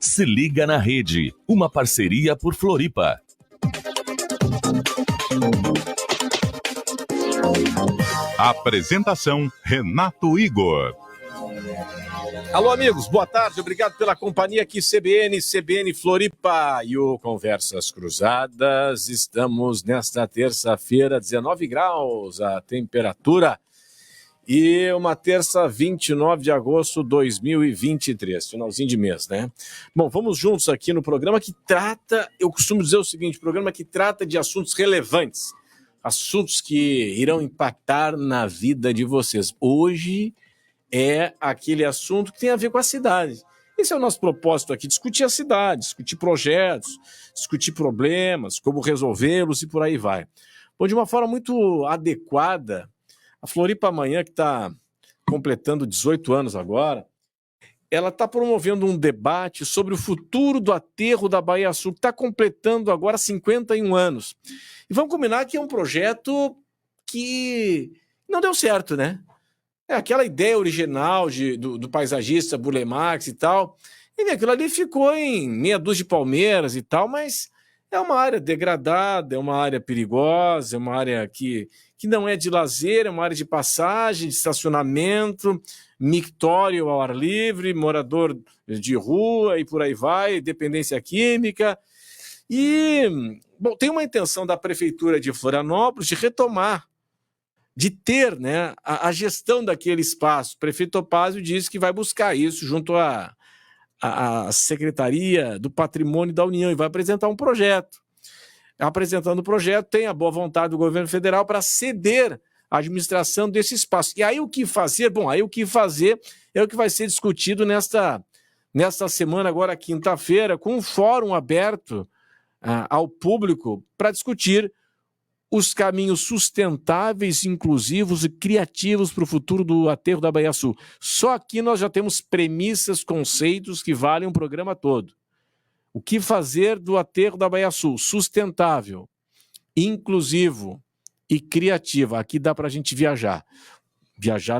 Se liga na rede, uma parceria por Floripa. Apresentação Renato Igor. Alô, amigos, boa tarde, obrigado pela companhia aqui, CBN Floripa e o Conversas Cruzadas. Estamos nesta terça-feira, 19 graus a temperatura e uma terça, 29 de agosto de 2023, finalzinho de mês, né? Bom, vamos juntos aqui no programa que trata, eu costumo dizer o seguinte, programa que trata de assuntos relevantes, assuntos que irão impactar na vida de vocês. Hoje é aquele assunto que tem a ver com a cidade. Esse é o nosso propósito aqui, discutir a cidade, discutir projetos, discutir problemas, como resolvê-los e por aí vai. Bom, de uma forma muito adequada, a Floripa Amanhã, que está completando 18 anos agora, ela está promovendo um debate sobre o futuro do aterro da Baía Sul, que está completando agora 51 anos. E vamos combinar que é um projeto que não deu certo, né? É aquela ideia original do paisagista Burle Marx e tal. E aquilo ali ficou em meia dúzia de palmeiras e tal, mas é uma área degradada, é uma área perigosa, é uma área que não é de lazer, é uma área de passagem, de estacionamento, mictório ao ar livre, morador de rua e por aí vai, dependência química. E, bom, tem uma intenção da Prefeitura de Florianópolis de retomar, de ter, né, a gestão daquele espaço. O prefeito Topázio disse que vai buscar isso junto à Secretaria do Patrimônio da União e vai apresentar um projeto. Apresentando o projeto, tem a boa vontade do governo federal para ceder a administração desse espaço. E aí o que fazer? Bom, aí o que fazer é o que vai ser discutido nesta semana, agora quinta-feira, com um fórum aberto ao público para discutir os caminhos sustentáveis, inclusivos e criativos para o futuro do aterro da Baía Sul. Só aqui nós já temos premissas, conceitos que valem um programa todo. O que fazer do aterro da Baía Sul? Sustentável, inclusivo e criativo. Aqui dá para a gente viajar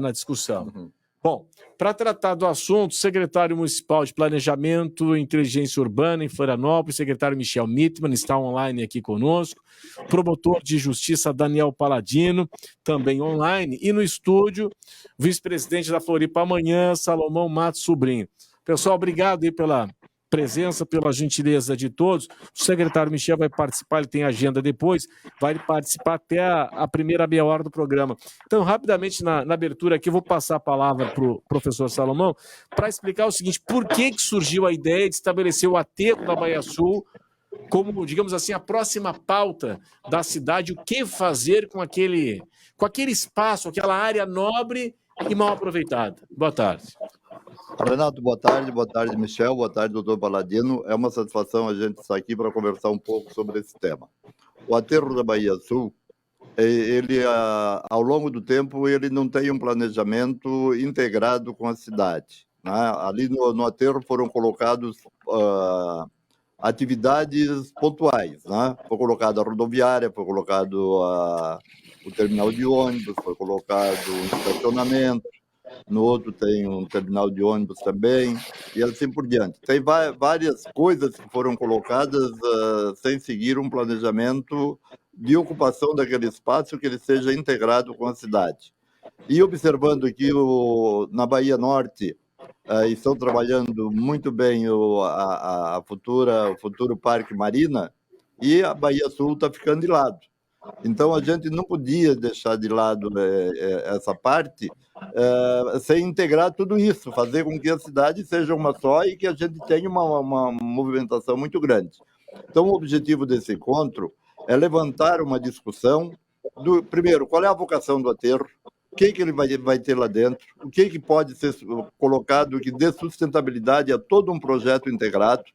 na discussão. Uhum. Bom, para tratar do assunto, secretário municipal de Planejamento e Inteligência Urbana em Florianópolis, secretário Michel Mittmann, está online aqui conosco, promotor de justiça Daniel Paladino, também online, e no estúdio, vice-presidente da Floripa Amanhã, Salomão Matos Sobrinho. Pessoal, obrigado aí pela presença, pela gentileza de todos. O secretário Michel vai participar, ele tem agenda depois, vai participar até a primeira meia hora do programa. Então, rapidamente, na abertura aqui, eu vou passar a palavra para o professor Salomão para explicar o seguinte, por que surgiu a ideia de estabelecer o aterro da Baía Sul como, digamos assim, a próxima pauta da cidade, o que fazer com aquele espaço, aquela área nobre e mal aproveitada. Boa tarde. Renato, boa tarde, Michel, boa tarde, doutor Paladino. É uma satisfação a gente estar aqui para conversar um pouco sobre esse tema. O aterro da Baía Sul, ele, ao longo do tempo, ele não tem um planejamento integrado com a cidade, né? Ali no aterro foram colocados atividades pontuais, né? Foi colocada a rodoviária, foi colocado o terminal de ônibus, foi colocado um estacionamento, no outro tem um terminal de ônibus também, e assim por diante. Tem várias coisas que foram colocadas sem seguir um planejamento de ocupação daquele espaço que ele seja integrado com a cidade. E observando que na Bahia Norte estão trabalhando muito bem o futuro Parque Marina, e a Baía Sul está ficando de lado. Então, a gente não podia deixar de lado essa parte sem integrar tudo isso, fazer com que a cidade seja uma só e que a gente tenha uma movimentação muito grande. Então, o objetivo desse encontro é levantar uma discussão primeiro, qual é a vocação do aterro, o que ele vai ter lá dentro, o que pode ser colocado que dê sustentabilidade a todo um projeto integrado,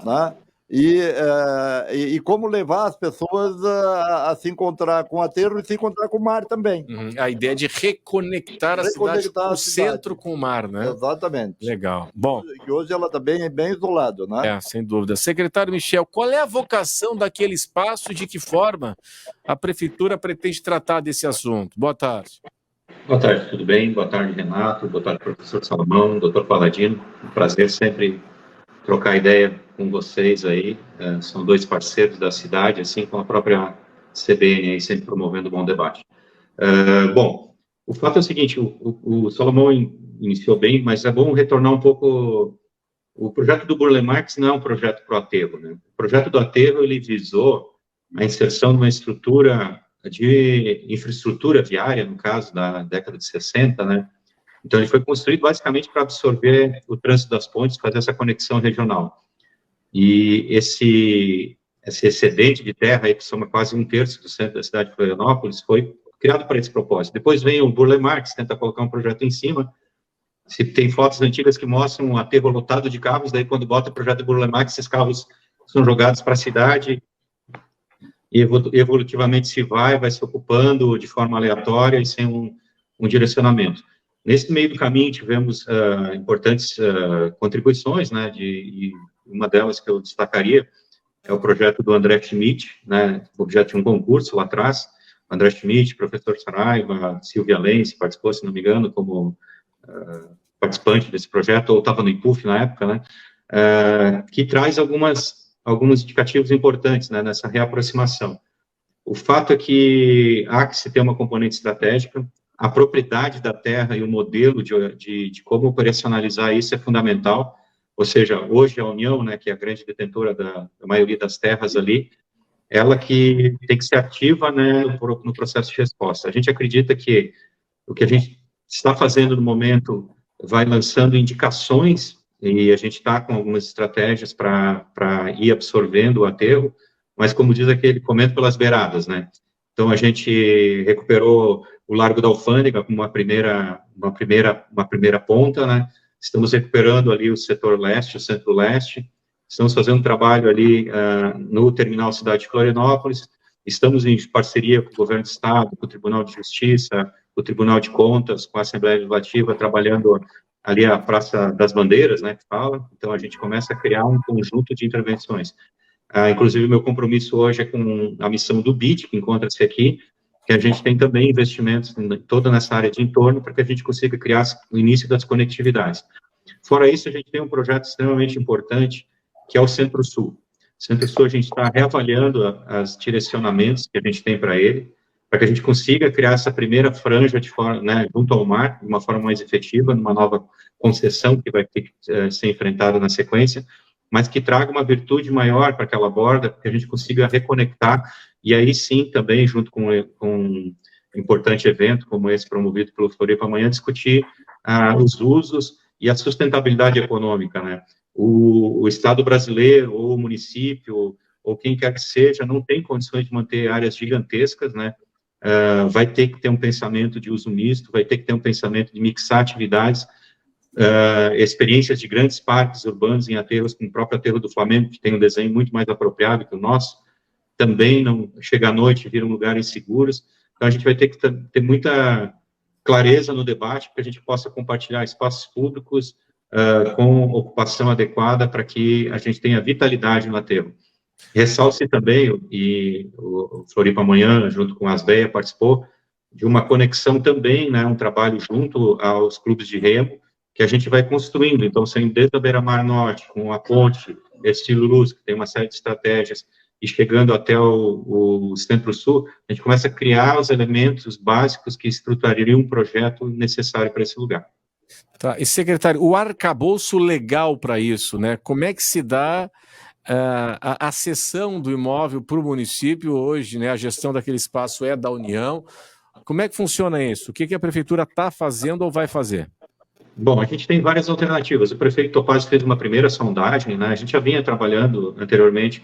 né? E como levar as pessoas a se encontrar com o aterro e se encontrar com o mar também. A ideia de reconectar a cidade com o centro com o mar, né? Exatamente. Legal. Bom, e hoje ela está bem isolada, né? Sem dúvida. Secretário Michel, qual é a vocação daquele espaço e de que forma a Prefeitura pretende tratar desse assunto? Boa tarde. Boa tarde, tudo bem? Boa tarde, Renato. Boa tarde, professor Salomão, doutor Paladino. Um prazer sempre trocar ideia com vocês aí. São dois parceiros da cidade, assim como a própria CBN aí, sempre promovendo um bom debate. Bom, o fato é o seguinte, o Salomão iniciou bem, mas é bom retornar um pouco. O projeto do Burle Marx não é um projeto para o aterro, né? O projeto do aterro, ele visou a inserção de uma estrutura de infraestrutura viária, no caso da década de 60, né? Então, ele foi construído basicamente para absorver o trânsito das pontes, fazer essa conexão regional. E esse excedente de terra, aí, que soma quase 1/3 do centro da cidade de Florianópolis, foi criado para esse propósito. Depois vem o Burle Marx, tenta colocar um projeto em cima. Se tem fotos antigas que mostram um aterro lotado de carros, daí quando bota o projeto do Burle Marx, esses carros são jogados para a cidade e evolutivamente se vai se ocupando de forma aleatória e sem um direcionamento. Nesse meio do caminho, tivemos importantes contribuições, né, e uma delas que eu destacaria é o projeto do André Schmidt, né, objeto de um concurso lá atrás. André Schmidt, professor Saraiva, Silvia Lenz, participou, se não me engano, como participante desse projeto, ou estava no IPUF na época, né, que traz alguns indicativos importantes, né, nessa reaproximação. O fato é que há que se ter uma componente estratégica, a propriedade da terra e o modelo de como operacionalizar isso é fundamental, ou seja, hoje a União, né, que é a grande detentora da maioria das terras ali, ela que tem que ser ativa, né, no processo de resposta. A gente acredita que o que a gente está fazendo no momento vai lançando indicações, e a gente está com algumas estratégias para ir absorvendo o aterro, mas como diz aquele, comendo pelas beiradas, né? Então, a gente recuperou o Largo da Alfândega como uma primeira ponta, né? Estamos recuperando ali o setor leste, o centro-leste, estamos fazendo um trabalho ali no Terminal Cidade de Florianópolis, estamos em parceria com o Governo do Estado, com o Tribunal de Justiça, com o Tribunal de Contas, com a Assembleia Legislativa, trabalhando ali a Praça das Bandeiras, né, que fala, então a gente começa a criar um conjunto de intervenções. Inclusive, o meu compromisso hoje é com a missão do BID, que encontra-se aqui, que a gente tem também investimentos toda nessa área de entorno, para que a gente consiga criar o início das conectividades. Fora isso, a gente tem um projeto extremamente importante, que é o Centro-Sul. Centro-Sul, a gente está reavaliando os direcionamentos que a gente tem para ele, para que a gente consiga criar essa primeira franja de forma, né, junto ao mar, de uma forma mais efetiva, numa nova concessão que vai ter que ser enfrentada na sequência, mas que traga uma virtude maior para aquela borda, para que a gente consiga reconectar, e aí sim, também, junto com um importante evento como esse promovido pelo Floripa Amanhã, discutir os usos e a sustentabilidade econômica, né? O Estado brasileiro, ou o município, ou quem quer que seja, não tem condições de manter áreas gigantescas, né? Vai ter que ter um pensamento de uso misto, vai ter que ter um pensamento de mixar atividades, experiências de grandes parques urbanos em aterros, como o próprio aterro do Flamengo, que tem um desenho muito mais apropriado que o nosso, também não chega à noite e viram lugares seguros. Então, a gente vai ter que ter muita clareza no debate, para que a gente possa compartilhar espaços públicos com ocupação adequada, para que a gente tenha vitalidade no aterro. Ressalce também, e o Floripa Amanhã, junto com a Asbeia, participou de uma conexão também, né, um trabalho junto aos clubes de remo, que a gente vai construindo. Então, saindo desde a Beira-Mar Norte, com a ponte, estilo Luz, que tem uma série de estratégias, e chegando até o Centro-Sul, a gente começa a criar os elementos básicos que estruturariam um projeto necessário para esse lugar. Tá. E, secretário, o arcabouço legal para isso, né? Como é que se dá a cessão do imóvel para o município hoje, né? A gestão daquele espaço é da União. Como é que funciona isso? O que a prefeitura está fazendo ou vai fazer? Bom, a gente tem várias alternativas. O prefeito Topazio fez uma primeira sondagem, né? A gente já vinha trabalhando anteriormente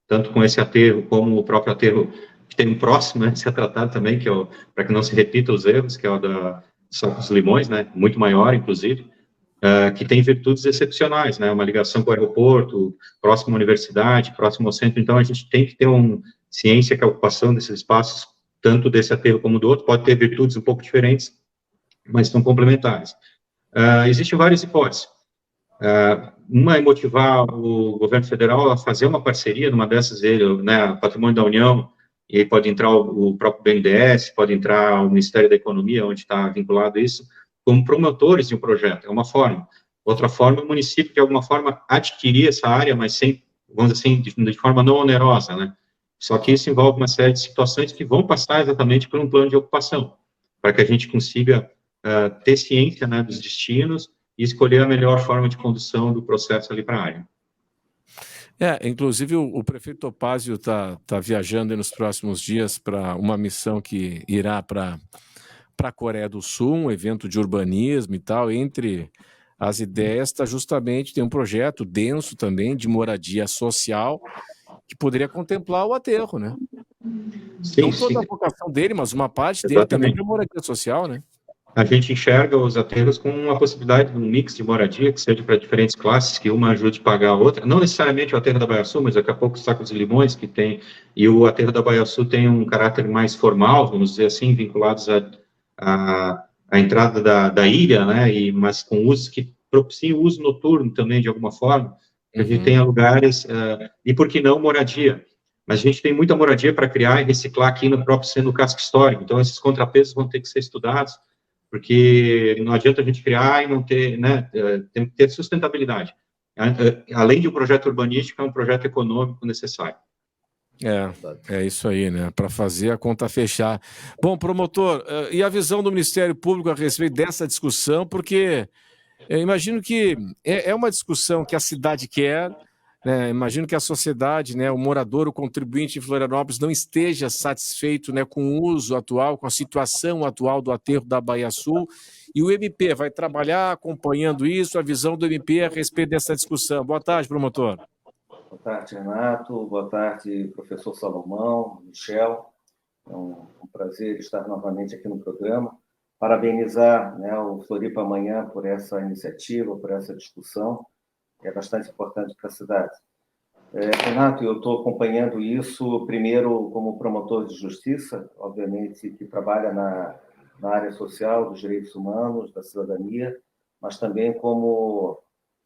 tanto com esse aterro como o próprio aterro que tem um próximo, né, a ser tratado também, que é para que não se repita os erros, que é o da Sacos Limões, né, muito maior, inclusive, que tem virtudes excepcionais, né, uma ligação com o aeroporto, próximo à universidade, próximo ao centro. Então, a gente tem que ter ciência que a ocupação desses espaços, tanto desse aterro como do outro, pode ter virtudes um pouco diferentes, mas são complementares. Existem várias hipóteses. Uma é motivar o governo federal a fazer uma parceria, numa dessas, né, Patrimônio da União, e aí pode entrar o próprio BNDES, pode entrar o Ministério da Economia, onde está vinculado isso, como promotores de um projeto, é uma forma. Outra forma, o município, de alguma forma, adquirir essa área, mas sem, vamos dizer assim, de forma não onerosa, né? Só que isso envolve uma série de situações que vão passar exatamente por um plano de ocupação, para que a gente consiga ter ciência, né, dos destinos e escolher a melhor forma de condução do processo ali para a área. Inclusive o prefeito Topázio tá viajando nos próximos dias para uma missão que irá para a Coreia do Sul, um evento de urbanismo e tal. Entre as ideias tem um projeto denso também de moradia social que poderia contemplar o aterro, né? Sim, não toda a vocação dele, mas uma parte dele também para moradia social, né? A gente enxerga os aterros com uma possibilidade de um mix de moradia, que seja para diferentes classes, que uma ajude a pagar a outra. Não necessariamente o aterro da Baía Sul, mas daqui a pouco os Sacos de Limões, que tem... E o aterro da Baía Sul tem um caráter mais formal, vamos dizer assim, vinculados à entrada da ilha, né? Mas com usos que propiciam o uso noturno também, de alguma forma. A gente tenha lugares... e por que não moradia? Mas a gente tem muita moradia para criar e reciclar aqui no próprio centro do casco histórico. Então, esses contrapesos vão ter que ser estudados, porque não adianta a gente criar e não ter, né, tem que ter sustentabilidade. Além de um projeto urbanístico, é um projeto econômico necessário. É isso aí, né, para fazer a conta fechar. Bom, promotor, e a visão do Ministério Público a respeito dessa discussão, porque eu imagino que é uma discussão que a cidade quer, né, imagino que a sociedade, né, o morador, o contribuinte de Florianópolis não esteja satisfeito, né, com o uso atual, com a situação atual do aterro da Baía Sul, e o MP vai trabalhar acompanhando isso, a visão do MP a respeito dessa discussão. Boa tarde, promotor. Boa tarde, Renato. Boa tarde, professor Salomão, Michel. É um prazer estar novamente aqui no programa. Parabenizar, né, o Floripa Amanhã por essa iniciativa, por essa discussão. É bastante importante para a cidade. Renato, eu estou acompanhando isso, primeiro, como promotor de justiça, obviamente, que trabalha na área social, dos direitos humanos, da cidadania, mas também como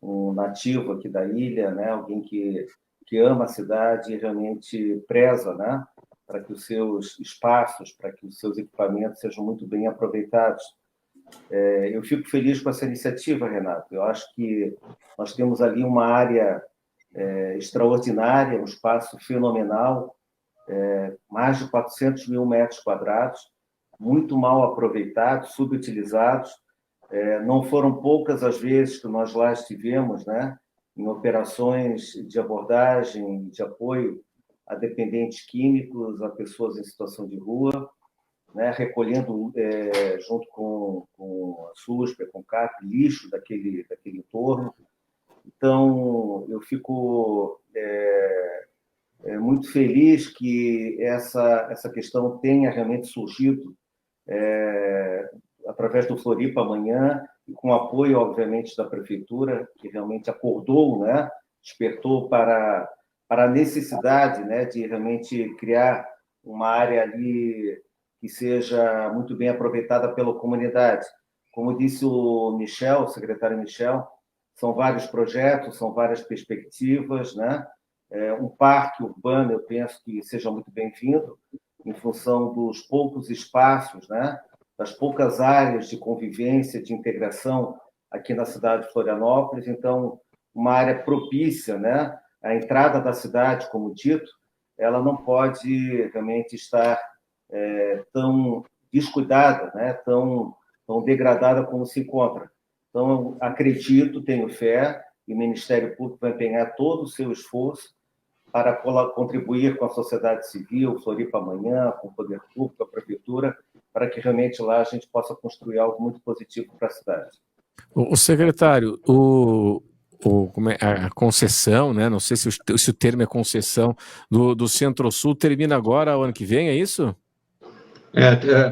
um nativo aqui da ilha, né? Alguém que ama a cidade e realmente preza, né? Para que os seus espaços, para que os seus equipamentos sejam muito bem aproveitados. Eu fico feliz com essa iniciativa, Renato. Eu acho que nós temos ali uma área extraordinária, um espaço fenomenal, mais de 400 mil metros quadrados, muito mal aproveitados, subutilizados. Não foram poucas as vezes que nós lá estivemos, né, em operações de abordagem, de apoio a dependentes químicos, a pessoas em situação de rua, né, recolhendo, junto com a SUSP, com o CAP, lixo daquele entorno. Então, eu fico muito feliz que essa questão tenha realmente surgido através do Floripa Amanhã, e com apoio, obviamente, da Prefeitura, que realmente acordou, né, despertou para a necessidade, né, de realmente criar uma área ali que seja muito bem aproveitada pela comunidade. Como disse o Michel, o secretário Michel, são vários projetos, são várias perspectivas, né? Um parque urbano, eu penso que seja muito bem-vindo, em função dos poucos espaços, né? Das poucas áreas de convivência, de integração aqui na cidade de Florianópolis. Então, uma área propícia, né? A entrada da cidade, como dito, ela não pode realmente estar tão descuidada, né? Tão degradada como se encontra. Então, acredito, tenho fé, e o Ministério Público vai empenhar todo o seu esforço para contribuir com a sociedade civil, Floripa Amanhã, com o Poder Público, a Prefeitura, para que realmente lá a gente possa construir algo muito positivo para a cidade. O secretário, a concessão, né? Não sei se o termo é concessão, do Centro-Sul termina agora, o ano que vem, é isso?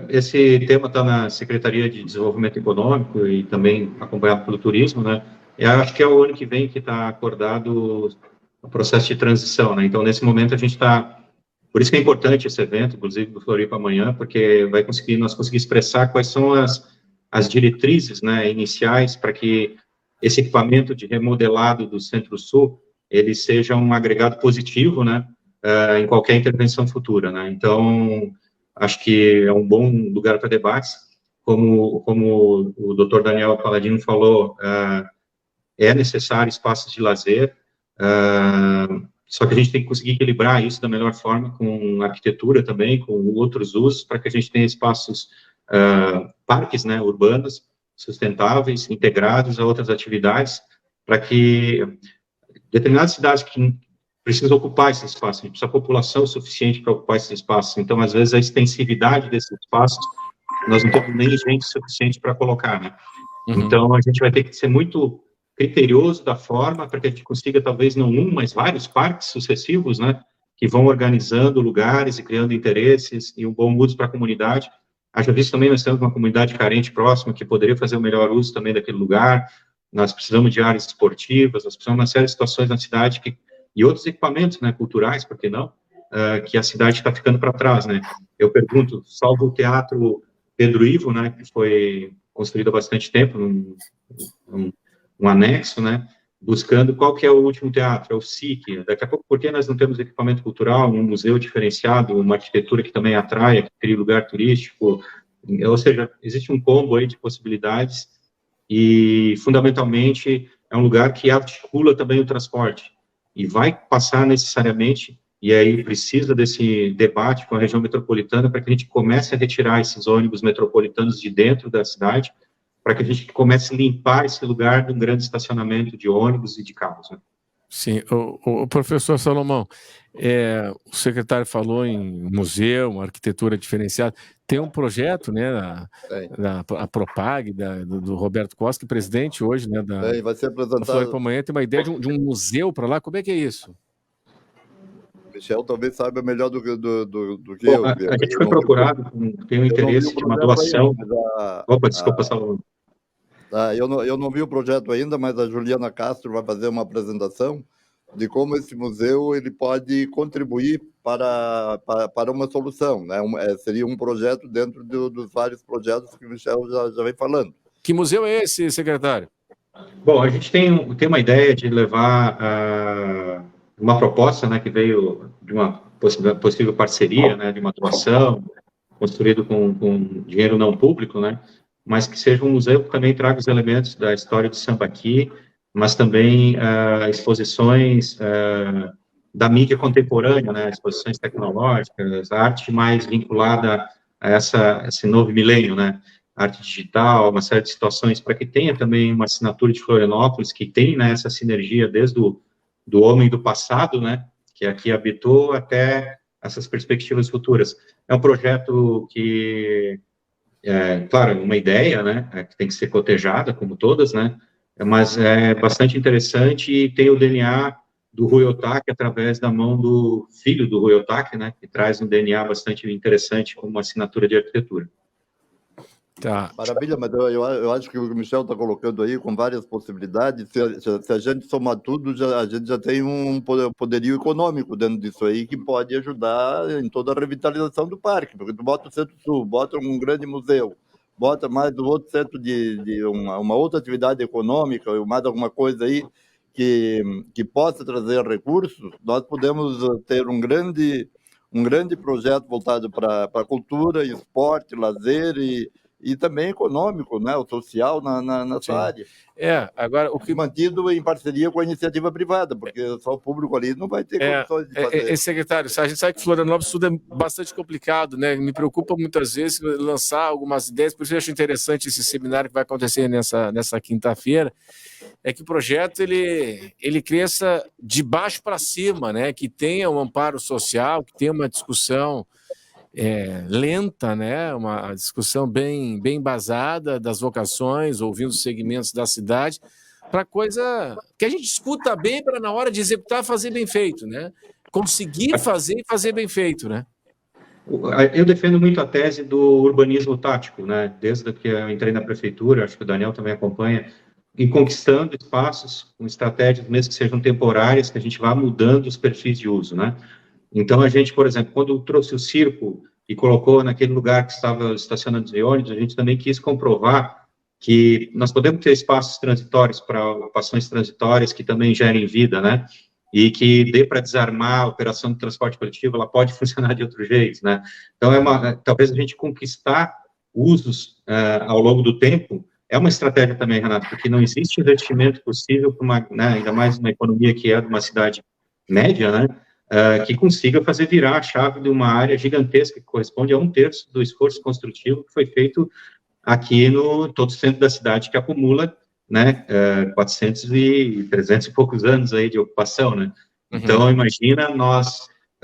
Esse tema está na Secretaria de Desenvolvimento Econômico e também acompanhado pelo turismo, né? Eu acho que é o ano que vem que está acordado o processo de transição, né? Então, nesse momento, a gente está... Por isso que é importante esse evento, inclusive do Floripa Amanhã, porque nós conseguir expressar quais são as diretrizes, né, iniciais para que esse equipamento de remodelado do Centro-Sul, ele seja um agregado positivo, né, em qualquer intervenção futura, né? Então, acho que é um bom lugar para debates. Como o Dr. Daniel Paladino falou, é necessário espaços de lazer, só que a gente tem que conseguir equilibrar isso da melhor forma com arquitetura também, com outros usos, para que a gente tenha espaços, parques, né, urbanos, sustentáveis, integrados a outras atividades, para que determinadas cidades que precisam ocupar esse espaço, a gente precisa de população suficiente para ocupar esse espaço, então, às vezes, a extensividade desses espaços, nós não temos nem gente suficiente para colocar, né? Então, a gente vai ter que ser muito criterioso da forma para que a gente consiga, talvez, não mas vários parques sucessivos, né, que vão organizando lugares e criando interesses e um bom uso para a comunidade. Haja visto também, nós temos uma comunidade carente próxima que poderia fazer o melhor uso também daquele lugar, nós precisamos de áreas esportivas, nós precisamos de uma série de situações na cidade e outros equipamentos, né, culturais, por que não, que a cidade está ficando para trás, né. Eu pergunto, salvo o Teatro Pedro Ivo, né, que foi construído há bastante tempo, um anexo, né, buscando qual que é o último teatro, é o SIC. Daqui a pouco, por que nós não temos equipamento cultural, um museu diferenciado, uma arquitetura que também atraia, que cria lugar turístico, ou seja, existe um combo aí de possibilidades e, fundamentalmente, é um lugar que articula também o transporte e vai passar necessariamente, e aí precisa desse debate com a região metropolitana para que a gente comece a retirar esses ônibus metropolitanos de dentro da cidade, para que a gente comece a limpar esse lugar de um grande estacionamento de ônibus e de carros, né? Sim, o professor Salomão, o secretário falou em museu, arquitetura diferenciada, tem um projeto, né, a Propag, do Roberto Koski, presidente hoje, né, vai ser apresentado. Floripa Amanhã, tem uma ideia de um museu para lá, como é que é isso? Michel talvez saiba melhor do que eu. A gente foi procurado, tem um interesse de uma doação. Opa, desculpa, Salomão. Eu não vi o projeto ainda, mas a Juliana Castro vai fazer uma apresentação de como esse museu ele pode contribuir para uma solução, né? Seria um projeto dentro dos vários projetos que o Michel já vem falando. Que museu é esse, secretário? Bom, a gente tem uma ideia de levar uma proposta, né, que veio de uma possível parceria, né, de uma doação, construído com dinheiro não público, né, mas que seja um museu que também traga os elementos da história de Sambaqui, mas também exposições da mídia contemporânea, né, exposições tecnológicas, arte mais vinculada a esse novo milênio, né, arte digital, uma série de situações, para que tenha também uma assinatura de Florianópolis, que tem, né, essa sinergia desde do homem do passado, né, que aqui habitou, até essas perspectivas futuras. É um projeto que, claro, uma ideia, né, que tem que ser cotejada, como todas, né, mas é bastante interessante e tem o DNA do Rui Otaki através da mão do filho do Rui Otaki, né, que traz um DNA bastante interessante como uma assinatura de arquitetura. Tá. Maravilha, mas eu acho que o que o Michel está colocando aí com várias possibilidades, se a gente somar tudo, a gente já tem um poderio econômico dentro disso aí que pode ajudar em toda a revitalização do parque, porque tu bota o Centro-Sul, bota um grande museu, bota mais um outro centro de uma outra atividade econômica, ou mais alguma coisa aí que possa trazer recursos, nós podemos ter um grande projeto voltado para a cultura, esporte, lazer e também econômico, né, o social na sua área. Agora o que mantido em parceria com a iniciativa privada, porque só o público ali não vai ter condições de fazer. Secretário, a gente sabe que Florianópolis tudo é bastante complicado, né? Me preocupa muitas vezes lançar algumas ideias, por isso eu acho interessante esse seminário que vai acontecer nessa quinta-feira, é que o projeto ele cresça de baixo para cima, né? Que tenha um amparo social, que tenha uma discussão lenta, né? Uma discussão bem embasada das vocações, ouvindo os segmentos da cidade, para coisa que a gente escuta bem para na hora de executar fazer bem feito, né? Conseguir fazer e fazer bem feito, né? Eu defendo muito a tese do urbanismo tático, né? Desde que eu entrei na prefeitura, acho que o Daniel também acompanha, e conquistando espaços com estratégias, mesmo que sejam temporárias, que a gente vá mudando os perfis de uso, né? Então, a gente, por exemplo, quando trouxe o circo e colocou naquele lugar que estava estacionando os ônibus, a gente também quis comprovar que nós podemos ter espaços transitórios para ocupações transitórias que também gerem vida, né? E que dê para desarmar a operação de transporte coletivo, ela pode funcionar de outro jeito, né? Então, talvez a gente conquistar usos ao longo do tempo é uma estratégia também, Renato, porque não existe investimento possível para uma, né, ainda mais uma economia que é de uma cidade média, né, que consiga fazer virar a chave de uma área gigantesca que corresponde a 1/3 do esforço construtivo que foi feito aqui no todo o centro da cidade, que acumula, né, 400 e 300 e poucos anos aí de ocupação, né? Então, imagina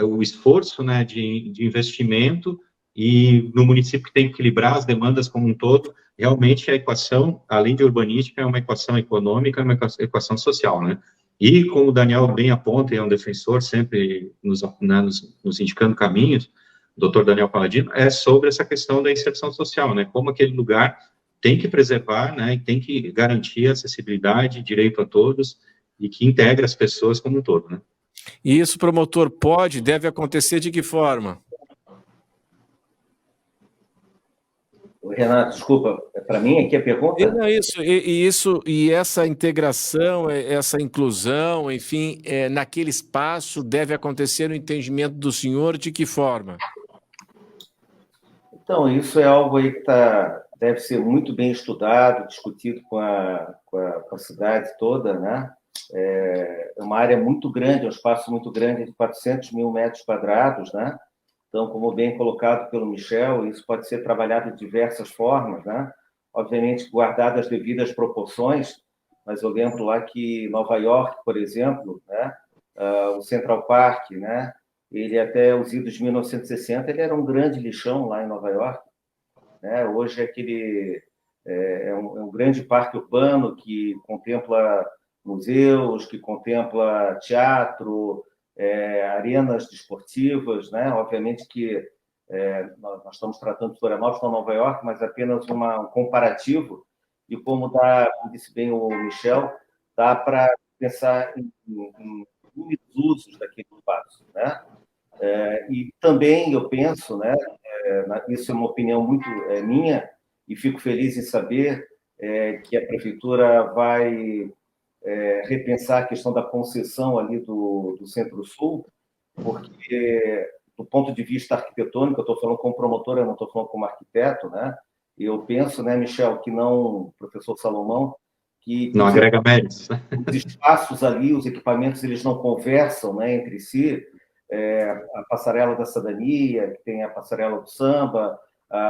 o esforço, né, de investimento, e no município que tem que equilibrar as demandas como um todo, realmente a equação, além de urbanística, é uma equação econômica, é uma equação social, né? E como o Daniel bem aponta, e é um defensor sempre nos indicando caminhos, o doutor Daniel Paladino, é sobre essa questão da inserção social, né? Como aquele lugar tem que preservar, né, e tem que garantir acessibilidade, direito a todos, e que integra as pessoas como um todo, né? E isso, promotor, deve acontecer de que forma? Renato, desculpa, para mim aqui a pergunta... E essa integração, essa inclusão, enfim, naquele espaço deve acontecer no entendimento do senhor de que forma? Então, isso é algo aí que deve ser muito bem estudado, discutido com a cidade toda, né? É uma área muito grande, um espaço muito grande, de 400 mil metros quadrados, né? Então, como bem colocado pelo Michel, isso pode ser trabalhado de diversas formas, né? Obviamente, guardadas as devidas proporções, mas eu lembro lá que Nova York, por exemplo, né? O Central Park, né? Ele, até os idos de 1960, ele era um grande lixão lá em Nova York, né? Hoje é um grande parque urbano que contempla museus, que contempla teatro, arenas desportivas, né? Obviamente que nós estamos tratando de Florianópolis, não Nova York, mas apenas um comparativo, e como disse bem o Michel, dá para pensar em muitos usos daquele espaço, né? E também eu penso, né, isso é uma opinião muito minha, e fico feliz em saber que a prefeitura vai repensar a questão da concessão ali do Centro-Sul, porque, do ponto de vista arquitetônico, eu estou falando como promotor, eu não estou falando como arquiteto, né? E eu penso, né, Michel, que não, professor Salomão, que não agrega méritos. Os espaços ali, os equipamentos, eles não conversam, né, entre si. A passarela da Cidadania, que tem a passarela do samba,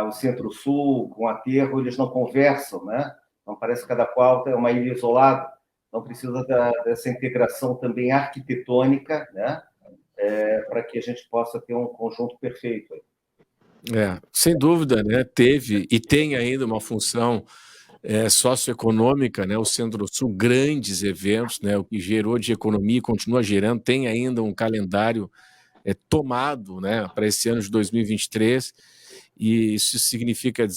o Centro-Sul, com o aterro, eles não conversam, né? Então, parece que cada qual é uma ilha isolada. Então, precisa dessa integração também arquitetônica, né? Para que a gente possa ter um conjunto perfeito. Sem dúvida, né? Teve e tem ainda uma função socioeconômica, né? O Centro-Sul, grandes eventos, né? O que gerou de economia, continua gerando, tem ainda um calendário tomado, né, para esse ano de 2023, e isso significa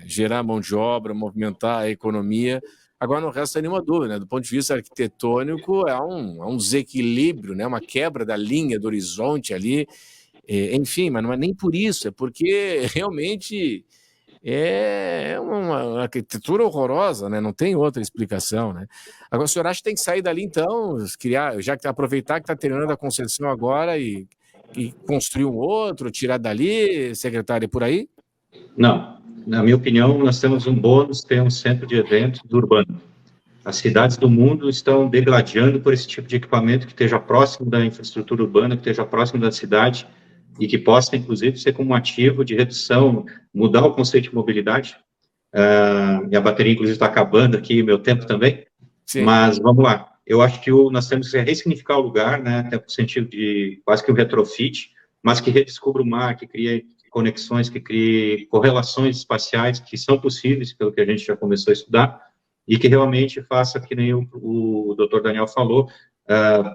gerar mão de obra, movimentar a economia. Agora não resta nenhuma dúvida, né? Do ponto de vista arquitetônico, é um desequilíbrio, né? Uma quebra da linha do horizonte ali, enfim, mas não é nem por isso, é porque realmente é uma arquitetura horrorosa, né? Não tem outra explicação, né? Agora, o senhor acha que tem que sair dali, então, já que aproveitar que está terminando a concessão agora e construir um outro, tirar dali, secretário, por aí? Não. Na minha opinião, nós temos um bônus, ter um centro de eventos urbano. As cidades do mundo estão degladiando por esse tipo de equipamento que esteja próximo da infraestrutura urbana, que esteja próximo da cidade e que possa, inclusive, ser como um ativo de redução, mudar o conceito de mobilidade. Minha bateria, inclusive, está acabando aqui, meu tempo também. Sim. Mas vamos lá. Eu acho que nós temos que ressignificar o lugar, né, até no sentido de quase que um retrofit, mas que redescubra o mar, que crie conexões, que crie correlações espaciais que são possíveis, pelo que a gente já começou a estudar, e que realmente faça, que nem o doutor Daniel falou,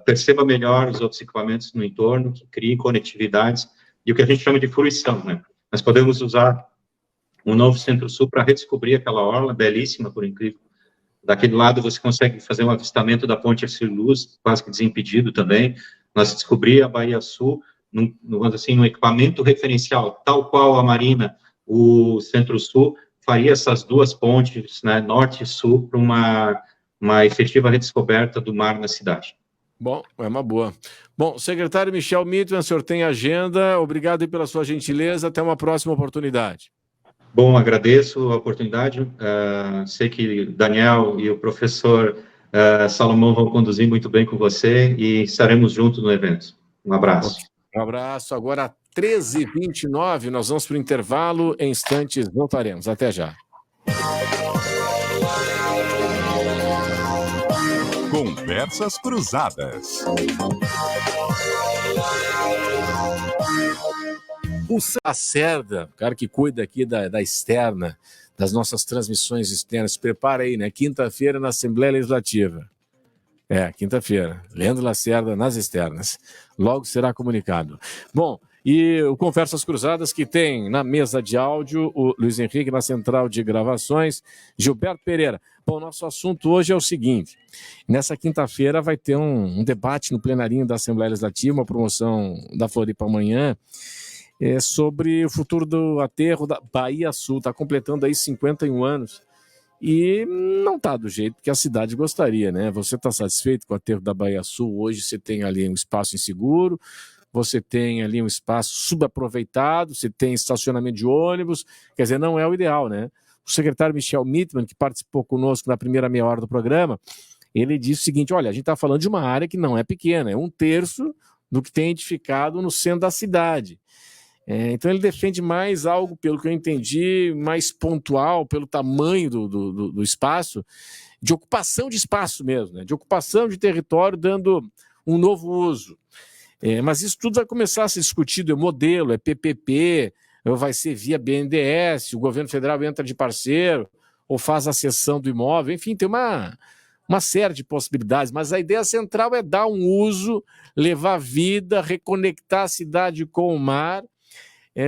perceba melhor os outros equipamentos no entorno, que crie conectividades, e o que a gente chama de fruição, né? Nós podemos usar um novo Centro-Sul para redescobrir aquela orla, belíssima, por incrível. Daquele lado você consegue fazer um avistamento da Ponte Ercílio-Luz, quase que desimpedido também. Nós descobrimos a Bahia Sul, num equipamento referencial, tal qual a Marina, o Centro-Sul, faria essas duas pontes, né, norte e sul, para uma efetiva redescoberta do mar na cidade. Bom, é uma boa. Bom, secretário Michel Mitman, o senhor tem agenda, obrigado aí pela sua gentileza, até uma próxima oportunidade. Bom, agradeço a oportunidade. Sei que Daniel e o professor Salomão vão conduzir muito bem com você e estaremos juntos no evento. Um abraço. Um abraço. Agora, 13h29, nós vamos para o intervalo. Em instantes, voltaremos. Até já. Conversas Cruzadas. O Lacerda, o cara que cuida aqui da externa, das nossas transmissões externas, se prepara aí, né? Quinta-feira na Assembleia Legislativa. Quinta-feira. Leandro Lacerda nas externas. Logo será comunicado. Bom, e o Conversas Cruzadas, que tem na mesa de áudio o Luiz Henrique, na central de gravações, Gilberto Pereira. Bom, nosso assunto hoje é o seguinte: nessa quinta-feira vai ter um debate no plenarinho da Assembleia Legislativa, uma promoção da Floripa amanhã, sobre o futuro do aterro da Baía Sul. Está completando aí 51 anos. E não está do jeito que a cidade gostaria, né? Você está satisfeito com o aterro da Baía Sul? Hoje você tem ali um espaço inseguro, você tem ali um espaço subaproveitado, você tem estacionamento de ônibus, quer dizer, não é o ideal, né? O secretário Michel Mittman, que participou conosco na primeira meia hora do programa, ele disse o seguinte: olha, a gente está falando de uma área que não é pequena, é 1/3 do que tem edificado no centro da cidade. Então ele defende mais algo, pelo que eu entendi, mais pontual, pelo tamanho do espaço, de ocupação de espaço mesmo, né? De ocupação de território, dando um novo uso. Mas isso tudo vai começar a ser discutido, é modelo, é PPP, vai ser via BNDES, o governo federal entra de parceiro, ou faz a cessão do imóvel, enfim, tem uma série de possibilidades, mas a ideia central é dar um uso, levar vida, reconectar a cidade com o mar,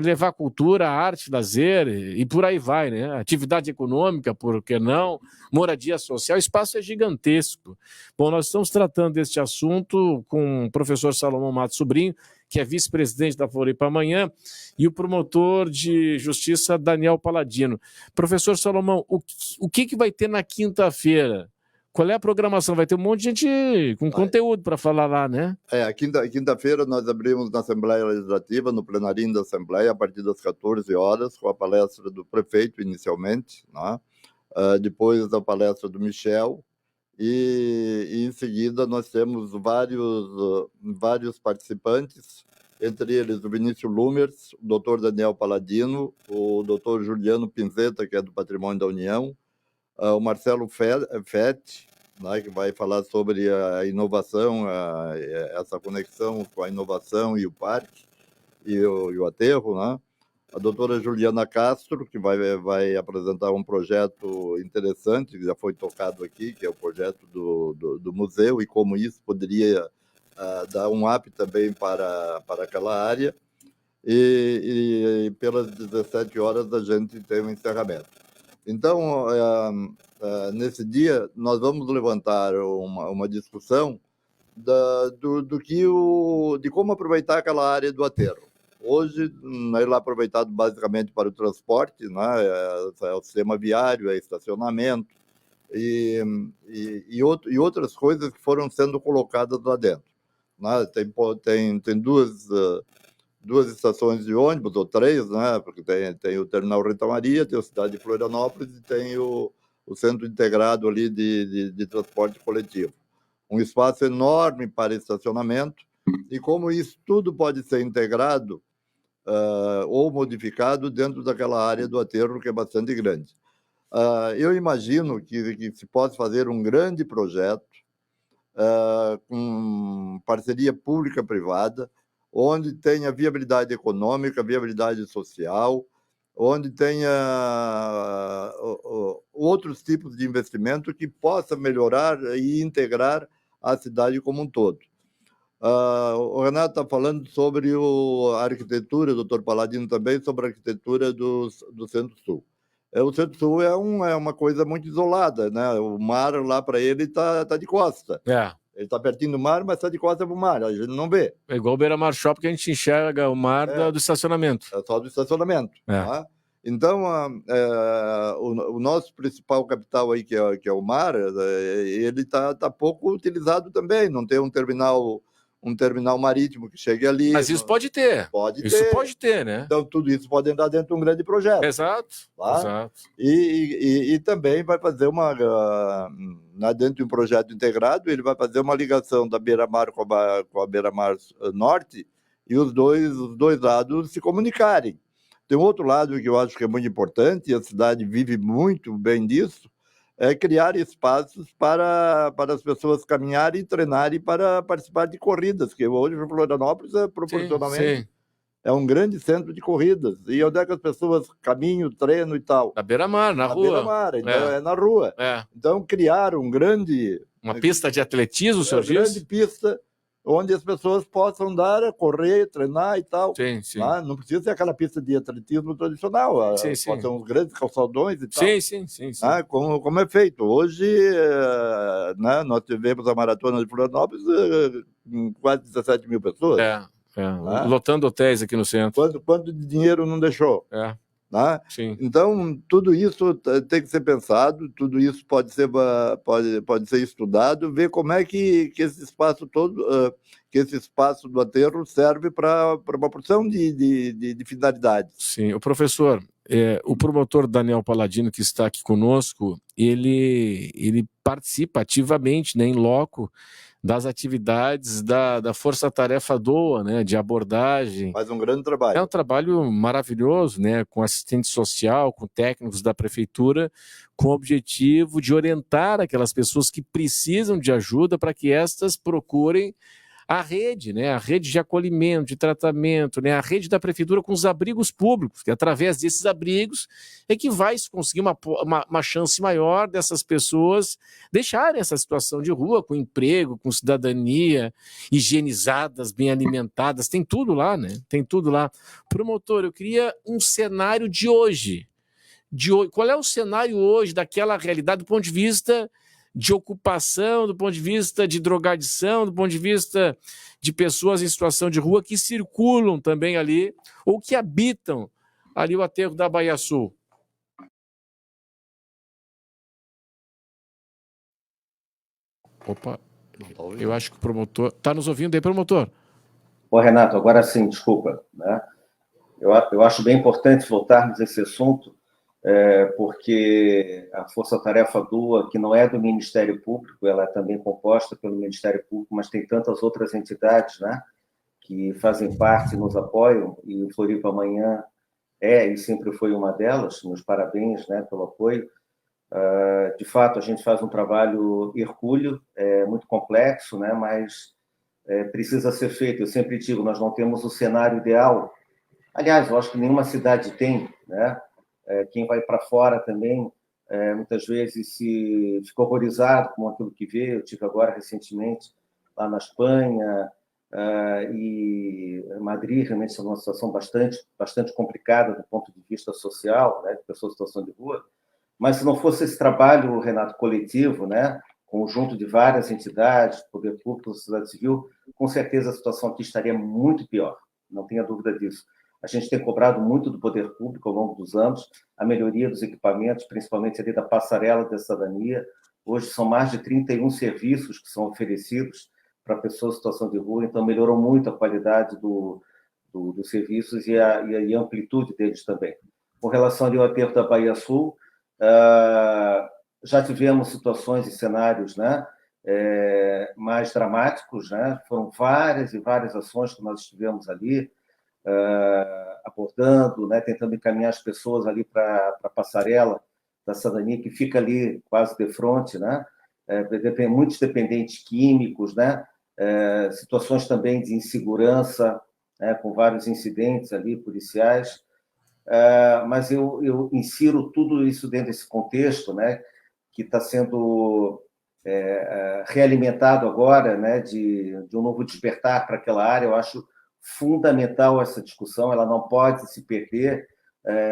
levar cultura, arte, lazer e por aí vai, né? Atividade econômica, por que não? Moradia social, o espaço é gigantesco. Bom, nós estamos tratando deste assunto com o professor Salomão Matos Sobrinho, que é vice-presidente da Floripa Amanhã, e o promotor de justiça Daniel Paladino. Professor Salomão, o que vai ter na quinta-feira? Qual é a programação? Vai ter um monte de gente com conteúdo para falar lá, né? Quinta-feira nós abrimos na Assembleia Legislativa, no plenarinho da Assembleia, a partir das 14 horas, com a palestra do prefeito inicialmente, né? Depois a palestra do Michel, e em seguida nós temos vários participantes, entre eles o Vinícius Lumers, o doutor Daniel Paladino, o doutor Juliano Pinzeta, que é do Patrimônio da União, o Marcelo Fett, né, que vai falar sobre a inovação, essa conexão com a inovação e o parque, e o aterro, né? A doutora Juliana Castro, que vai apresentar um projeto interessante, que já foi tocado aqui, que é o projeto do museu, e como isso poderia dar um up também para aquela área. E pelas 17 horas a gente tem um encerramento. Então, nesse dia, nós vamos levantar uma discussão de como aproveitar aquela área do aterro. Hoje, ele é aproveitado basicamente para o transporte, né? É o sistema viário, é estacionamento e outras coisas que foram sendo colocadas lá dentro, né? Tem duas estações de ônibus, ou 3, né? Porque tem o Terminal Rita Maria, tem a cidade de Florianópolis e tem o Centro Integrado ali de transporte coletivo. Um espaço enorme para estacionamento, e como isso tudo pode ser integrado ou modificado dentro daquela área do aterro, que é bastante grande. Eu imagino que se possa fazer um grande projeto com parceria pública-privada, onde tenha viabilidade econômica, viabilidade social, onde tenha outros tipos de investimento que possa melhorar e integrar a cidade como um todo. O Renato está falando sobre a arquitetura, o doutor Paladino também, sobre a arquitetura do Centro-Sul. O Centro-Sul é uma coisa muito isolada, né? O mar lá para ele está de costa. Ele está pertinho do mar, mas está de costas para o mar, a gente não vê. É igual o Beira-Mar Shopping, que a gente enxerga o mar do estacionamento. É só do estacionamento. Tá? Então, o nosso principal capital aí, que é o mar, ele está pouco utilizado também. Não tem um terminal um terminal marítimo que chegue ali. Mas isso pode ter. Isso pode ter, né? Então, tudo isso pode entrar dentro de um grande projeto. Exato. Tá? Exato. E também vai fazer dentro de um projeto integrado, ele vai fazer uma ligação da beira-mar com a beira-mar norte e os dois lados se comunicarem. Tem um outro lado que eu acho que é muito importante, e a cidade vive muito bem disso, é criar espaços para as pessoas caminharem e treinarem para participar de corridas, que hoje Florianópolis é proporcionalmente é um grande centro de corridas. E onde é que as pessoas caminham, treinam e tal? Na beira-mar, na rua. Beira-mar, então é na rua. Então criar uma pista de atletismo, o senhor disse? Uma grande pista onde as pessoas possam dar, correr, treinar e tal. Sim, sim. Não precisa ser aquela pista de atletismo tradicional. Sim, sim. Pode ser uns grandes calçadões e tal. Sim. Como é feito. Hoje, nós tivemos a Maratona de Florianópolis com quase 17 mil pessoas. Lotando hotéis aqui no centro. Quanto de dinheiro não deixou? Sim. Então, tudo isso tem que ser pensado, tudo isso pode ser estudado, ver como é que esse espaço todo, que esse espaço do aterro serve para uma porção de finalidades. Sim, o professor, o promotor Daniel Paladino, que está aqui conosco, ele participa ativamente, né, em loco, das atividades da Força Tarefa DOA, né, de abordagem. Faz um grande trabalho. É um trabalho maravilhoso, né, com assistente social, com técnicos da prefeitura, com o objetivo de orientar aquelas pessoas que precisam de ajuda para que estas procurem a rede, né, a rede de acolhimento, de tratamento, né, a rede da prefeitura com os abrigos públicos, que através desses abrigos é que vai se conseguir uma chance maior dessas pessoas deixarem essa situação de rua com emprego, com cidadania, higienizadas, bem alimentadas, tem tudo lá, né? Tem tudo lá. Promotor, eu queria um cenário de hoje. Qual é o cenário hoje daquela realidade do ponto de vista de ocupação, do ponto de vista de drogadição, do ponto de vista de pessoas em situação de rua que circulam também ali, ou que habitam ali o aterro da Baía Sul? Opa, eu acho que o promotor... Está nos ouvindo aí, promotor? Renato, agora sim, desculpa. Né? Eu acho bem importante voltarmos a esse assunto, porque a Força Tarefa DOA, que não é do Ministério Público, ela é também composta pelo Ministério Público, mas tem tantas outras entidades, né, que fazem parte, nos apoiam, e o Floripa Amanhã e sempre foi uma delas. Meus parabéns, né, pelo apoio. De fato, a gente faz um trabalho hercúleo, muito complexo, né, mas precisa ser feito. Eu sempre digo, nós não temos o cenário ideal. Aliás, eu acho que nenhuma cidade tem, né? Quem vai para fora também, muitas vezes se fica horrorizado com aquilo que vê. Eu estive agora, recentemente, lá na Espanha, e Madrid realmente é uma situação bastante complicada do ponto de vista social, né, de pessoas em situação de rua. Mas se não fosse esse trabalho, Renato, coletivo, né, conjunto de várias entidades, poder público, sociedade civil, com certeza a situação aqui estaria muito pior, não tenha dúvida disso. A gente tem cobrado muito do poder público ao longo dos anos, a melhoria dos equipamentos, principalmente ali da passarela da cidadania. Hoje são mais de 31 serviços que são oferecidos para pessoas em situação de rua, então melhorou muito a qualidade dos serviços e a amplitude deles também. Com relação ao aterro da Baía Sul, já tivemos situações e cenários, né, mais dramáticos, né? Foram várias e várias ações que nós estivemos ali, abordando, né, tentando encaminhar as pessoas ali para a passarela da cidadania, que fica ali quase de frente, né? Muitos dependentes químicos, né? Situações também de insegurança, né, com vários incidentes ali policiais, mas eu insiro tudo isso dentro desse contexto, né, que está sendo realimentado agora, né, de um novo despertar para aquela área. Eu acho fundamental essa discussão, ela não pode se perder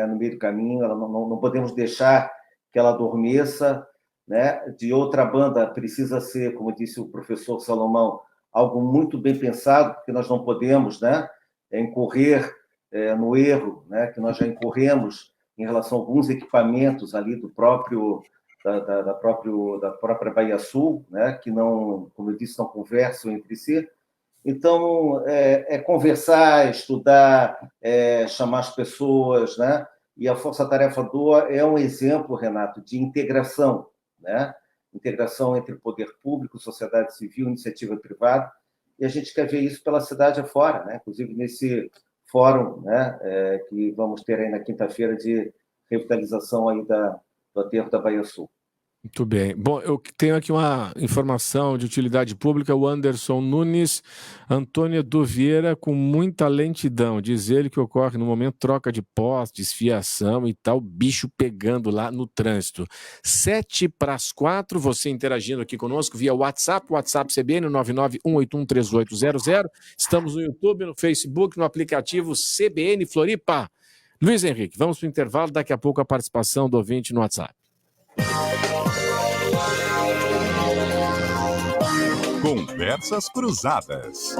no meio do caminho, não podemos deixar que ela adormeça, né? De outra banda, precisa ser, como disse o professor Salomão, algo muito bem pensado, porque nós não podemos, né, incorrer no erro, né, que nós já incorremos em relação a alguns equipamentos ali da própria Baía Sul, né, que não, como eu disse, não conversam entre si. Então, conversar, estudar, chamar as pessoas, né? E a Força Tarefa DOA é um exemplo, Renato, de integração, né? Integração entre poder público, sociedade civil, iniciativa privada, e a gente quer ver isso pela cidade afora, né? Inclusive nesse fórum, né? Que vamos ter aí na quinta-feira de revitalização aí do aterro da Baía Sul. Muito bem. Bom, eu tenho aqui uma informação de utilidade pública. O Anderson Nunes, Antônio Edu Vieira, com muita lentidão. Diz ele que ocorre no momento troca de postes, fiação e tal, bicho pegando lá no trânsito. 3:07, você interagindo aqui conosco via WhatsApp CBN 991813800. Estamos no YouTube, no Facebook, no aplicativo CBN Floripa. Luiz Henrique, vamos para o intervalo. Daqui a pouco a participação do ouvinte no WhatsApp. Conversas Cruzadas.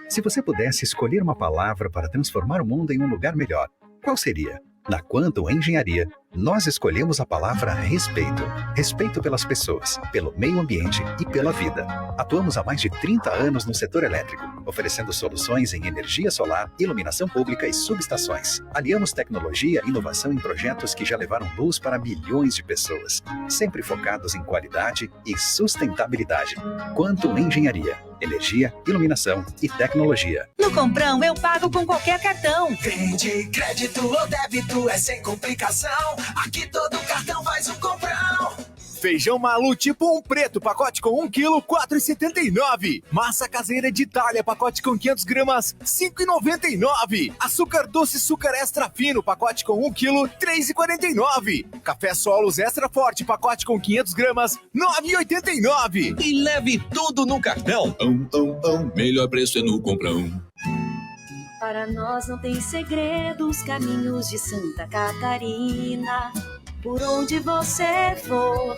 Se você pudesse escolher uma palavra para transformar o mundo em um lugar melhor, qual seria? Na Quantum Engenharia, nós escolhemos a palavra respeito. Respeito pelas pessoas, pelo meio ambiente e pela vida. Atuamos há mais de 30 anos no setor elétrico, oferecendo soluções em energia solar, iluminação pública e subestações. Aliamos tecnologia e inovação em projetos que já levaram luz para milhões de pessoas, sempre focados em qualidade e sustentabilidade. Quantum Engenharia, energia, iluminação e tecnologia. No Comprão eu pago com qualquer cartão. Vende, crédito ou débito, é sem complicação. Aqui todo cartão faz um Comprão. Feijão Malu tipo 1 preto, pacote com 1 kg, 4,79. Massa caseira de Itália, pacote com 500 gramas, 5,99. Açúcar doce açúcar extra fino, pacote com 1 kg, 3,49. Café Solos extra forte, pacote com 500 gramas, 9,89. E leve tudo no cartão. Melhor preço é no Comprão. Para nós não tem segredo, os caminhos de Santa Catarina. Por onde você for,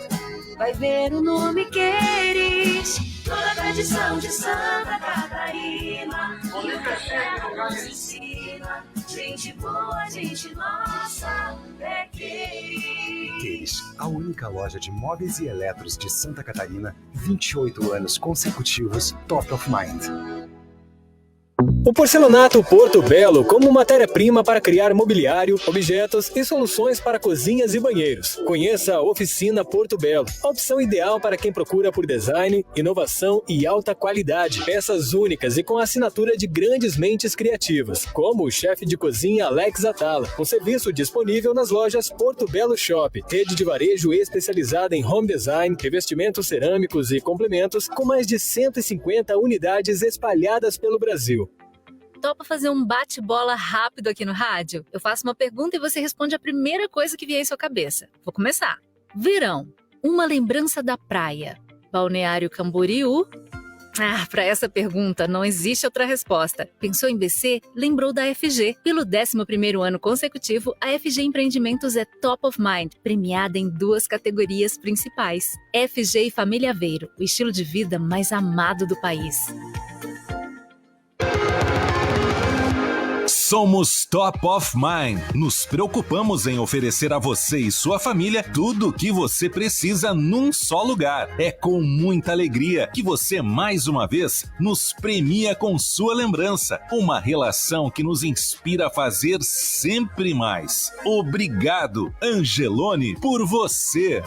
vai ver o nome Queires. Toda a tradição de Santa Catarina. E o que nos ensina. Gente boa, gente nossa, é Queires. Queires, a única loja de móveis e eletros de Santa Catarina. 28 anos consecutivos, top of mind. O porcelanato Porto Belo como matéria-prima para criar mobiliário, objetos e soluções para cozinhas e banheiros. Conheça a Oficina Porto Belo, a opção ideal para quem procura por design, inovação e alta qualidade. Peças únicas e com a assinatura de grandes mentes criativas, como o chefe de cozinha Alex Atala, com serviço disponível nas lojas Porto Belo Shop, rede de varejo especializada em home design, revestimentos cerâmicos e complementos, com mais de 150 unidades espalhadas pelo Brasil. Topa fazer um bate-bola rápido aqui no rádio? Eu faço uma pergunta e você responde a primeira coisa que vier em sua cabeça. Vou começar. Verão. Uma lembrança da praia. Balneário Camboriú? Para essa pergunta não existe outra resposta. Pensou em BC? Lembrou da FG. Pelo 11º ano consecutivo, a FG Empreendimentos é Top of Mind, premiada em 2 categorias principais. FG e Família Aveiro, o estilo de vida mais amado do país. Somos Top of Mind. Nos preocupamos em oferecer a você e sua família tudo o que você precisa num só lugar. É com muita alegria que você mais uma vez nos premia com sua lembrança. Uma relação que nos inspira a fazer sempre mais. Obrigado, Angelone, por você.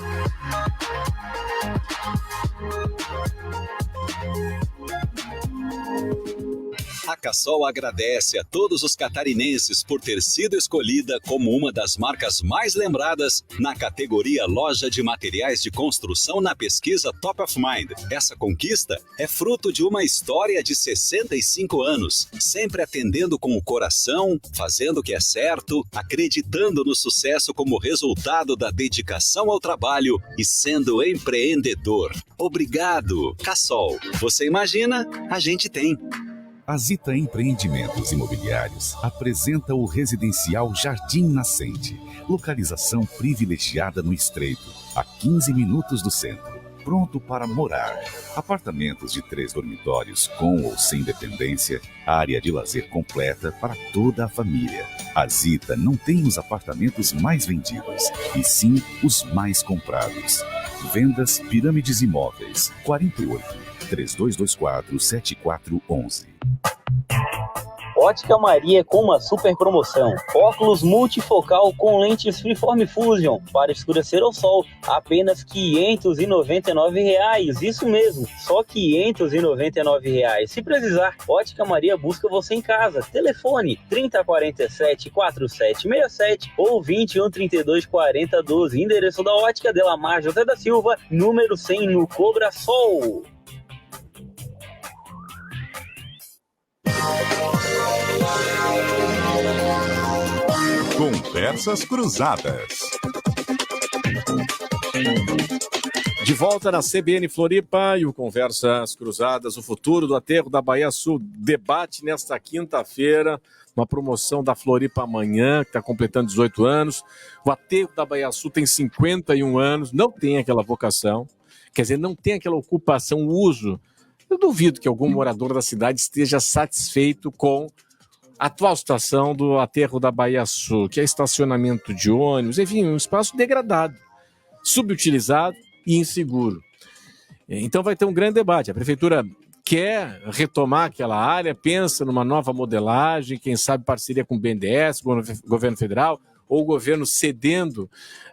A Cassol agradece a todos os catarinenses por ter sido escolhida como uma das marcas mais lembradas na categoria Loja de Materiais de Construção na pesquisa Top of Mind. Essa conquista é fruto de uma história de 65 anos, sempre atendendo com o coração, fazendo o que é certo, acreditando no sucesso como resultado da dedicação ao trabalho e sendo empreendedor. Obrigado, Cassol. Você imagina? A gente tem. A Zita Empreendimentos Imobiliários apresenta o residencial Jardim Nascente, localização privilegiada no Estreito, a 15 minutos do centro. Pronto para morar. Apartamentos de 3 dormitórios com ou sem dependência, área de lazer completa para toda a família. A Zita não tem os apartamentos mais vendidos, e sim os mais comprados. Vendas Pirâmides Imóveis, 48-3224-7411. Ótica Maria com uma super promoção. Óculos multifocal com lentes Freeform Fusion para escurecer ao sol, apenas R$ 599. Isso mesmo, só R$ 599. Se precisar, Ótica Maria busca você em casa. Telefone 3047-4767 ou 2132-4012. Endereço da Ótica Delamar José da Silva, número 100 no Cobra Sol. Conversas Cruzadas. De volta na CBN Floripa e o Conversas Cruzadas, o futuro do aterro da Baía Sul. Debate nesta quinta-feira, uma promoção da Floripa Amanhã, que está completando 18 anos. O aterro da Baía Sul tem 51 anos, não tem aquela vocação, quer dizer, não tem aquela ocupação, uso. Eu duvido que algum morador da cidade esteja satisfeito com a atual situação do aterro da Baía Sul, que é estacionamento de ônibus, enfim, um espaço degradado, subutilizado e inseguro. Então vai ter um grande debate. A prefeitura quer retomar aquela área, pensa numa nova modelagem, quem sabe parceria com o BNDES, governo federal, ou o governo cedendo,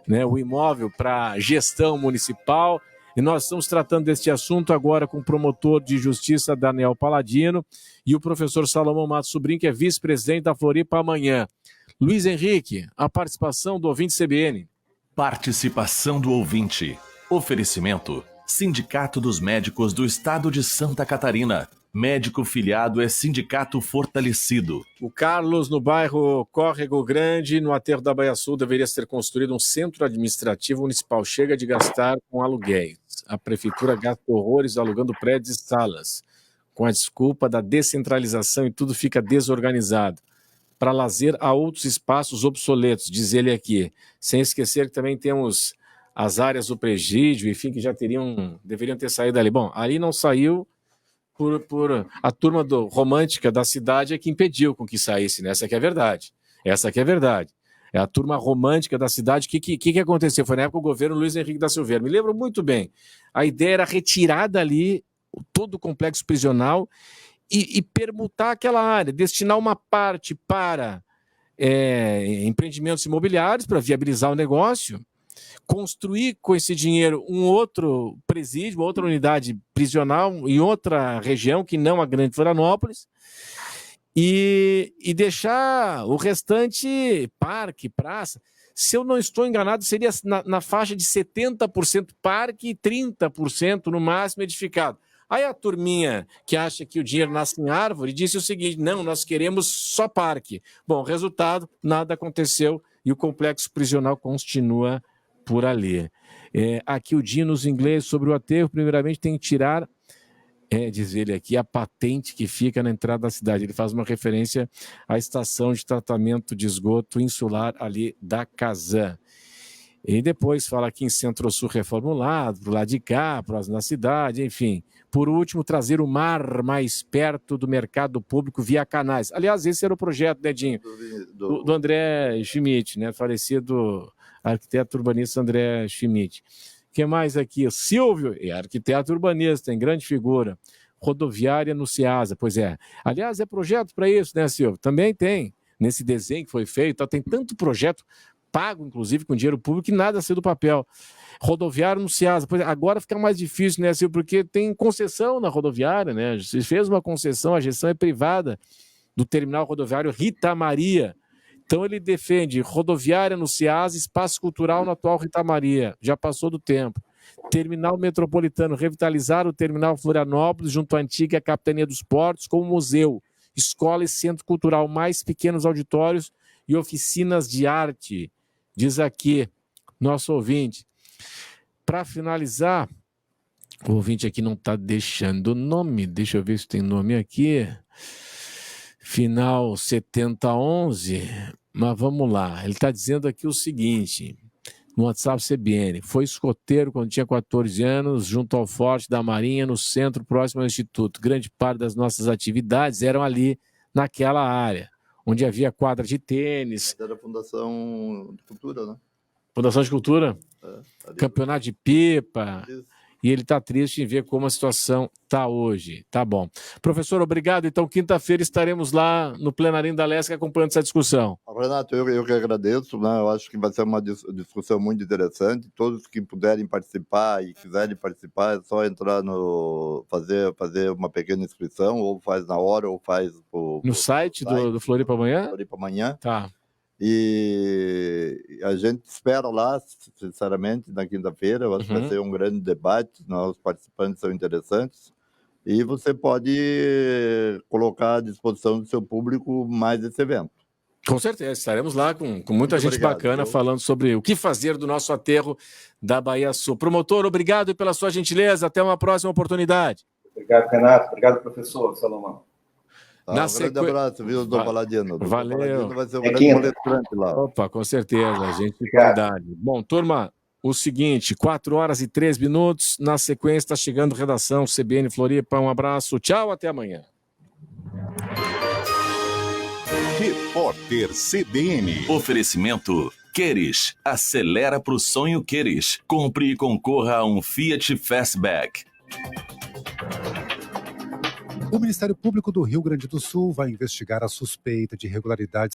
né, o imóvel para gestão municipal. E nós estamos tratando deste assunto agora com o promotor de justiça Daniel Paladino e o professor Salomão Matos Sobrinho, que é vice-presidente da Floripa Amanhã. Luiz Henrique, a participação do ouvinte CBN. Participação do ouvinte. Oferecimento: Sindicato dos Médicos do Estado de Santa Catarina. Médico filiado é sindicato fortalecido. O Carlos, no bairro Córrego Grande, no aterro da Baía Sul, deveria ser construído um centro administrativo municipal. Chega de gastar com aluguéis. A prefeitura gasta horrores alugando prédios e salas, com a desculpa da descentralização, e tudo fica desorganizado. Para lazer, há outros espaços obsoletos, diz ele aqui. Sem esquecer que também temos as áreas do presídio, enfim, que já deveriam ter saído ali. Bom, ali não saiu por a turma romântica da cidade é que impediu com que saísse, né? Essa que é a verdade. Essa que é a verdade. É a turma romântica da cidade. O que aconteceu? Foi na época do governo Luiz Henrique da Silveira. Me lembro muito bem. A ideia era retirar dali todo o complexo prisional e permutar aquela área, destinar uma parte para empreendimentos imobiliários, para viabilizar o negócio, construir com esse dinheiro um outro presídio, outra unidade prisional em outra região, que não a Grande Florianópolis, e deixar o restante parque, praça. Se eu não estou enganado, seria na faixa de 70% parque e 30% no máximo edificado. Aí a turminha que acha que o dinheiro nasce em árvore disse o seguinte: não, nós queremos só parque. Bom, resultado, nada aconteceu e o complexo prisional continua por ali. Aqui o Dinos inglês sobre o aterro, primeiramente tem que tirar, diz ele aqui, a patente que fica na entrada da cidade. Ele faz uma referência à estação de tratamento de esgoto insular ali da Casan. E depois fala aqui em Centro-Sul reformulado, pro lado de cá, próximo da cidade, enfim. Por último, trazer o mar mais perto do mercado público via canais. Aliás, esse era o projeto, né, Dinho? Do André Schmidt, né, falecido arquiteto urbanista André Schmidt. O que mais aqui? Silvio, arquiteto urbanista, tem grande figura. Rodoviária no Ceasa, pois é. Aliás, é projeto para isso, né, Silvio? Também tem. Nesse desenho que foi feito, tem tanto projeto pago, inclusive, com dinheiro público, que nada saiu do papel. Rodoviária no Ceasa, pois é, agora fica mais difícil, né, Silvio? Porque tem concessão na rodoviária, né? Se fez uma concessão, a gestão é privada do terminal rodoviário Rita Maria. Então ele defende rodoviária no Ceasa, espaço cultural no atual Rita Maria, já passou do tempo. Terminal metropolitano, revitalizar o terminal Florianópolis junto à antiga Capitania dos Portos como museu, escola e centro cultural, mais pequenos auditórios e oficinas de arte, diz aqui nosso ouvinte. Para finalizar, o ouvinte aqui não está deixando nome, deixa eu ver se tem nome aqui. Final 7011, mas vamos lá. Ele está dizendo aqui o seguinte, no WhatsApp CBN, foi escoteiro quando tinha 14 anos, junto ao Forte da Marinha, no centro próximo ao Instituto. Grande parte das nossas atividades eram ali, naquela área, onde havia quadra de tênis. Era a Fundação de Cultura, né? Fundação de Cultura? Campeonato de pipa. E ele está triste em ver como a situação está hoje. Tá bom. Professor, obrigado. Então, quinta-feira estaremos lá no Plenarinho da Lesc acompanhando essa discussão. Renato, eu que agradeço, né? Eu acho que vai ser uma discussão muito interessante. Todos que puderem participar e quiserem participar, é só entrar fazer uma pequena inscrição, ou faz na hora, ou faz no site do Floripa Amanhã? Floripa Amanhã. Tá. E a gente espera lá, sinceramente, na quinta-feira. Eu acho que vai ser um grande debate, os participantes são interessantes. E você pode colocar à disposição do seu público mais esse evento. Com certeza, estaremos lá com muita gente bacana falando sobre o que fazer do nosso aterro da Bahia Sul. Promotor, obrigado pela sua gentileza. Até uma próxima oportunidade. Obrigado, Renato. Obrigado, professor Salomão. Um grande abraço, viu, Dom Paladino. Valeu. Paladino vai ser um grande palestrante lá. Opa, com certeza, gente de qualidade. Bom, turma, o seguinte, 4h03. Na sequência está chegando redação CBN Floripa. Um abraço, tchau, até amanhã. Repórter CBN. Oferecimento Queres. Acelera pro sonho Queres. Compre e concorra a um Fiat Fastback. O Ministério Público do Rio Grande do Sul vai investigar a suspeita de irregularidades